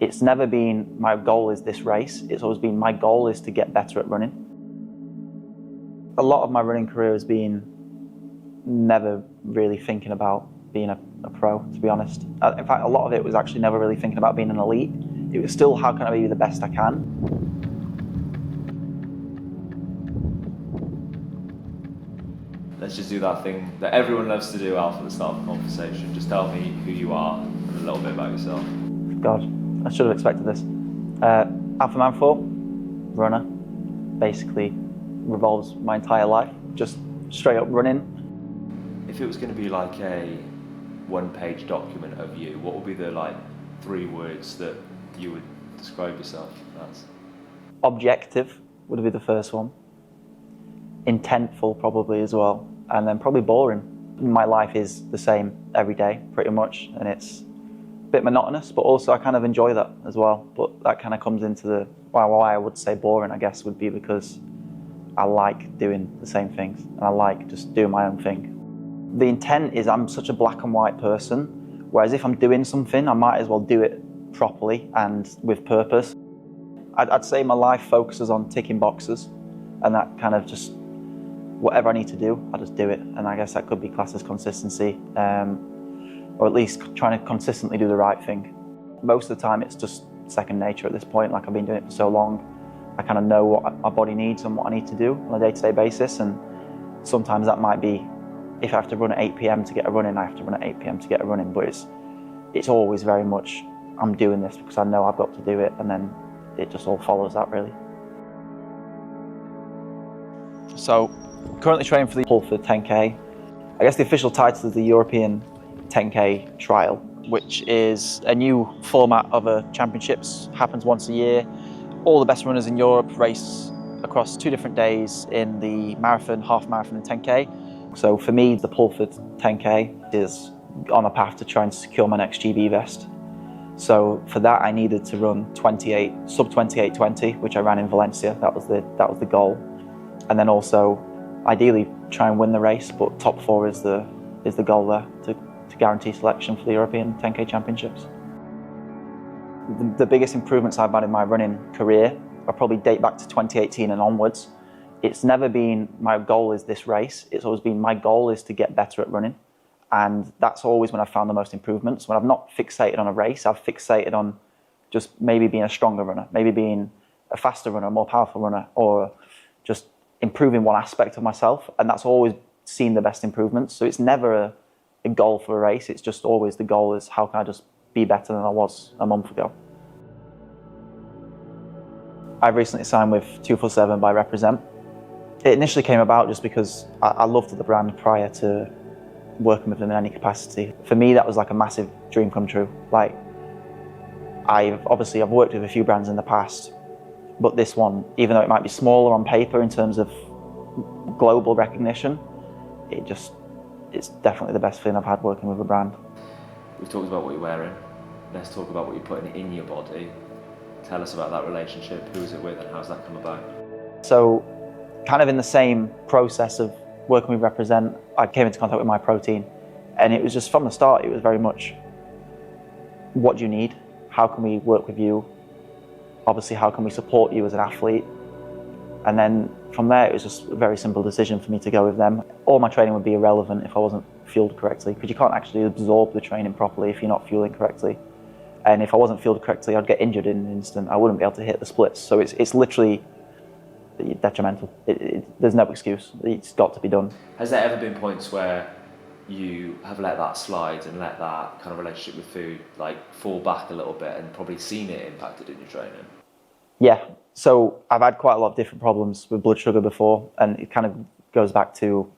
It's never been my goal is this race. It's always been my goal is to get better at running. A lot of my running career has been never really thinking about being a pro, to be honest. In fact, a lot of it was actually never really thinking about being an elite. It was still, how can I be the best I can? Let's just do that thing that everyone loves to do, Alf, at the start of a conversation. Just tell me who you are and a little bit about yourself. God, I should have expected this. Alfie Manthorpe, runner, basically revolves my entire life, just straight up running. If it was going to be like a one-page document of you, what would be the 3 words that you would describe yourself as? Objective would be the first one. Intentful probably as well, and then probably boring. My life is the same every day pretty much, and it's a bit monotonous, but also I kind of enjoy that as well. But that kind of comes into the why I would say boring, I guess, would be because I like doing the same things and I like just doing my own thing. The intent is I'm such a black and white person, whereas if I'm doing something, I might as well do it properly and with purpose. I'd say my life focuses on ticking boxes, and that kind of just, whatever I need to do, I just do it. And I guess that could be classed as consistency, or at least trying to consistently do the right thing. Most of the time it's just second nature at this point. Like, I've been doing it for so long, I kind of know what my body needs and what I need to do on a day-to-day basis. And sometimes that might be, if I have to run at 8 p.m. to get a run in, I have to run at 8 p.m. to get a run in. But it's always very much, I'm doing this because I know I've got to do it, and then it just all follows that, really. So, currently training for the Pulford 10K. I guess the official title is the European 10K Trial, which is a new format of a championships. Happens once a year. All the best runners in Europe race across 2 different days in the marathon, half marathon and 10K. So for me, the Pulford 10K is on a path to try and secure my next GB vest. So for that, I needed to run sub 28:20, which I ran in Valencia. That was the goal. And then also, ideally, try and win the race, but top 4 is the goal there to guarantee selection for the European 10K Championships. The biggest improvements I've had in my running career are probably date back to 2018 and onwards. It's never been my goal is this race. It's always been my goal is to get better at running. And that's always when I've found the most improvements. When I've not fixated on a race, I've fixated on just maybe being a stronger runner, maybe being a faster runner, a more powerful runner, or just improving one aspect of myself. And that's always seen the best improvements. So it's never a goal for a race. It's just always the goal is how can I just be better than I was a month ago. I've recently signed with 247 by Represent. It initially came about just because I loved the brand prior to working with them in any capacity. For me, that was like a massive dream come true. Like, I've worked with a few brands in the past, but this one, even though it might be smaller on paper in terms of global recognition, it's definitely the best feeling I've had working with a brand. We've talked about what you're wearing. Let's talk about what you're putting in your body. Tell us about that relationship. Who is it with and how's that come about? So, kind of in the same process of working with Represent, I came into contact with My Protein, and it was just from the start, it was very much, what do you need? How can we work with you? Obviously, how can we support you as an athlete? And then from there, it was just a very simple decision for me to go with them. All my training would be irrelevant if I wasn't fueled correctly, because you can't actually absorb the training properly if you're not fueling correctly. And if I wasn't fueled correctly, I'd get injured in an instant. I wouldn't be able to hit the splits. So it's literally detrimental. There's no excuse. It's got to be done. Has there ever been points where you have let that slide and let that kind of relationship with food fall back a little bit and probably seen it impacted in your training? Yeah. So I've had quite a lot of different problems with blood sugar before, and it kind of goes back to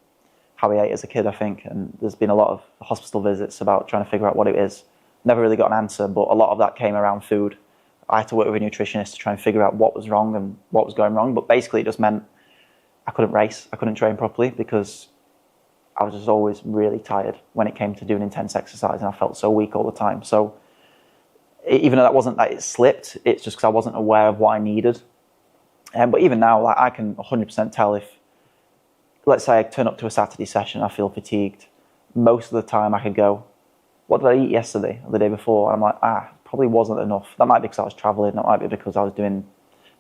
how I ate as a kid, I think. And there's been a lot of hospital visits about trying to figure out what it is. Never really got an answer, but a lot of that came around food. I had to work with a nutritionist to try and figure out what was wrong and what was going wrong. But basically it just meant I couldn't race, I couldn't train properly because I was just always really tired when it came to doing intense exercise, and I felt so weak all the time. So even though that wasn't that it slipped, it's just because I wasn't aware of what I needed. But even now, I can 100% tell if, let's say I turn up to a Saturday session, I feel fatigued. Most of the time I could go, what did I eat yesterday or the day before? And I'm like, probably wasn't enough. That might be because I was travelling, that might be because I was doing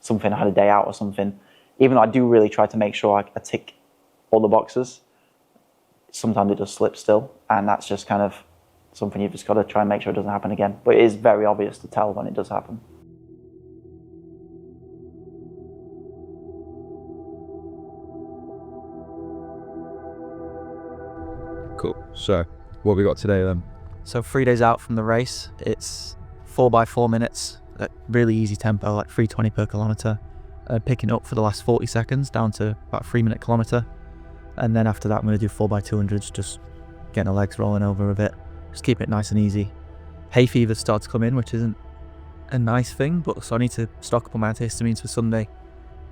something, I had a day out or something. Even though I do really try to make sure I tick all the boxes, sometimes it does slip still, and that's just kind of something you've just got to try and make sure it doesn't happen again. But it is very obvious to tell when it does happen. Cool. So, what have we got today then? So 3 days out from the race, it's 4x4 minutes at really easy tempo, like 320 per kilometre, picking up for the last 40 seconds down to about 3 minute kilometre. And then after that, I'm going to do 4x200s, just getting the legs rolling over a bit, just keep it nice and easy. Hay fever starts to come in, which isn't a nice thing, but so I need to stock up on my antihistamines for Sunday.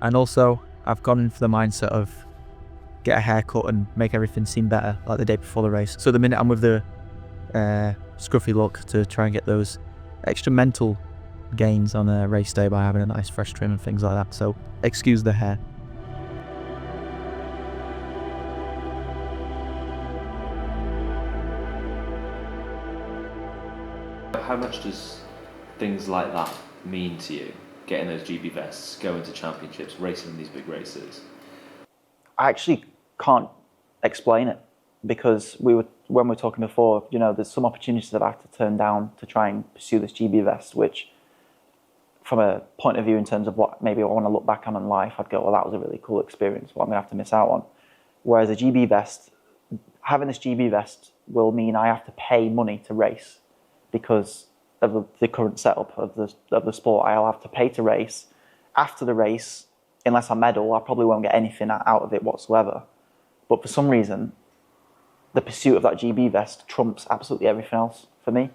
And also, I've gone in for the mindset of get a haircut and make everything seem better, like the day before the race. So the minute I'm with the scruffy look, to try and get those extra mental gains on a race day by having a nice fresh trim and things like that. So excuse the hair. How much does things like that mean to you? Getting those GB vests, going to championships, racing in these big races? I actually can't explain it, because when we were talking before, you know, there's some opportunities that I have to turn down to try and pursue this GB vest, which from a point of view in terms of what maybe I want to look back on in life, I'd go, well, that was a really cool experience, what I'm going to have to miss out on. Whereas a GB vest, having this GB vest will mean I have to pay money to race because of the current setup of the sport. I'll have to pay to race. After the race, unless I medal, I probably won't get anything out of it whatsoever. But for some reason, the pursuit of that GB vest trumps absolutely everything else for me.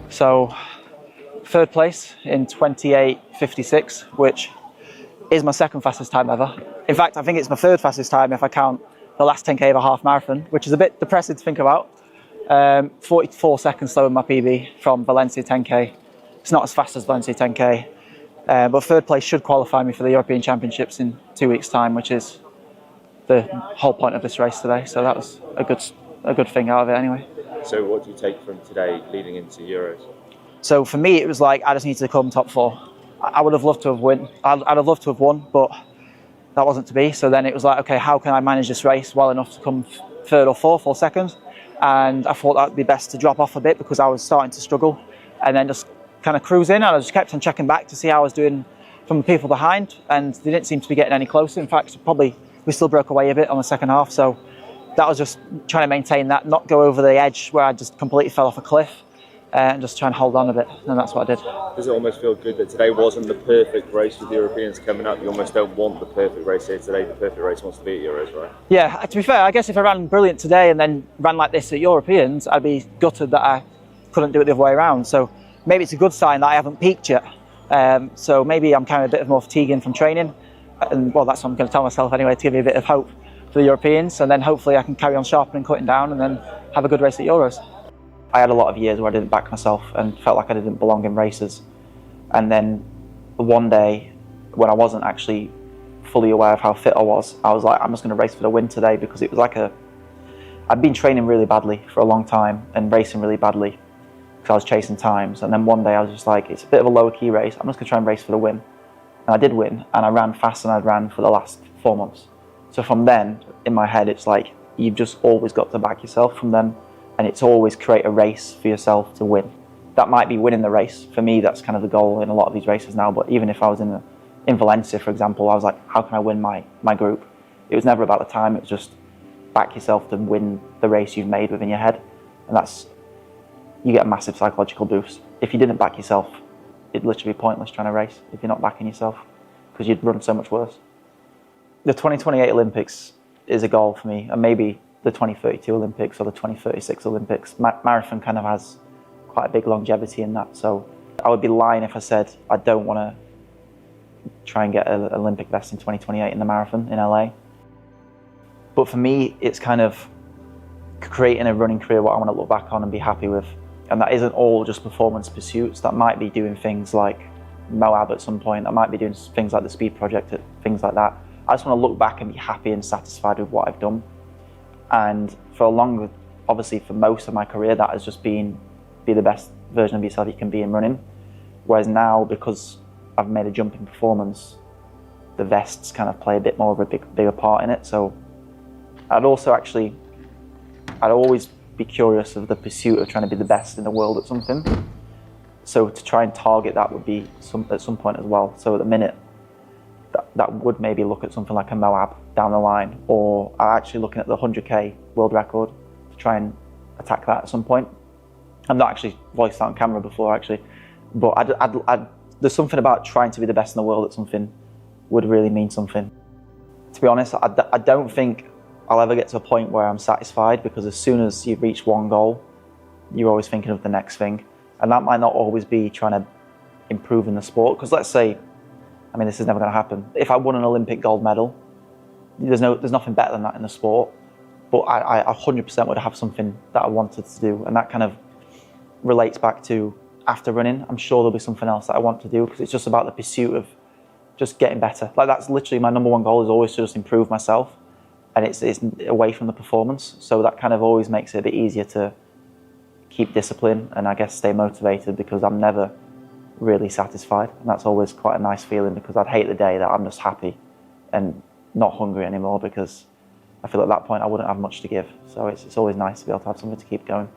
So, third place in 28:56, which is my second fastest time ever. In fact, I think it's my third fastest time if I count the last 10k of a half marathon, which is a bit depressing to think about. 44 seconds slower than my PB from Valencia 10k. It's not as fast as Valencia 10k, but third place should qualify me for the European Championships in 2 weeks' time, which is the whole point of this race today. So that was a good thing out of it anyway. So what do you take from today leading into Euros? So for me, it was like, I just need to come top four. I would have loved to have won. I'd have loved to have won, but that wasn't to be. So then it was like, okay, how can I manage this race well enough to come third or fourth or second? And I thought that would be best to drop off a bit because I was starting to struggle, and then just kind of cruise in. And I just kept on checking back to see how I was doing from the people behind, and they didn't seem to be getting any closer. In fact, we still broke away a bit on the second half. So that was just trying to maintain that, not go over the edge where I just completely fell off a cliff, and just try and hold on a bit, and that's what I did. Does it almost feel good that today wasn't the perfect race with the Europeans coming up? You almost don't want the perfect race here today. The perfect race wants to be at Euros, right? Yeah, to be fair, I guess if I ran brilliant today and then ran like this at Europeans, I'd be gutted that I couldn't do it the other way around. So maybe it's a good sign that I haven't peaked yet. So maybe I'm carrying a bit more fatiguing from training, and well, that's what I'm going to tell myself anyway, to give me a bit of hope for the Europeans, and then hopefully I can carry on sharpening, cutting down, and then have a good race at Euros. I had a lot of years where I didn't back myself and felt like I didn't belong in races. And then one day, when I wasn't actually fully aware of how fit I was like, I'm just going to race for the win today, because it was like I'd been training really badly for a long time and racing really badly because I was chasing times. And then one day I was just like, it's a bit of a lower key race, I'm just going to try and race for the win. And I did win, and I ran faster than I'd ran for the last 4 months. So from then, in my head, it's like, you've just always got to back yourself from then, and it's always create a race for yourself to win. That might be winning the race. For me, that's kind of the goal in a lot of these races now, but even if I was in Valencia, for example, I was like, how can I win my group? It was never about the time, it was just back yourself to win the race you've made within your head. And you get a massive psychological boost. If you didn't back yourself, it'd literally be pointless trying to race if you're not backing yourself, because you'd run so much worse. The 2028 Olympics is a goal for me, and maybe the 2032 Olympics or the 2036 Olympics. Marathon kind of has quite a big longevity in that, so I would be lying if I said I don't want to try and get an Olympic vest in 2028 in the marathon in LA. But for me, it's kind of creating a running career what I want to look back on and be happy with. And that isn't all just performance pursuits. That might be doing things like Moab at some point. I might be doing things like the Speed Project, things like that. I just want to look back and be happy and satisfied with what I've done. And obviously for most of my career, that has just been be the best version of yourself you can be in running. Whereas now, because I've made a jump in performance, the vests kind of play a bit more of a bigger part in it. So I'd always be curious of the pursuit of trying to be the best in the world at something. So to try and target that would be at some point as well. So at the minute, that would maybe look at something like a Moab down the line, or I'm actually looking at the 100k world record to try and attack that at some point. I've not actually voiced that on camera before actually, but there's something about trying to be the best in the world at something would really mean something. To be honest, I don't think I'll ever get to a point where I'm satisfied, because as soon as you reach one goal, you're always thinking of the next thing. And that might not always be trying to improve in the sport, because let's say, I mean, this is never going to happen. If I won an Olympic gold medal, there's nothing better than that in the sport. But I 100% would have something that I wanted to do, and that kind of relates back to after running. I'm sure there'll be something else that I want to do, because it's just about the pursuit of just getting better. Like, that's literally my number one goal, is always to just improve myself, and it's away from the performance. So that kind of always makes it a bit easier to keep discipline and I guess stay motivated, because I'm never really satisfied, and that's always quite a nice feeling, because I'd hate the day that I'm just happy and not hungry anymore, because I feel at that point I wouldn't have much to give. So it's always nice to be able to have something to keep going.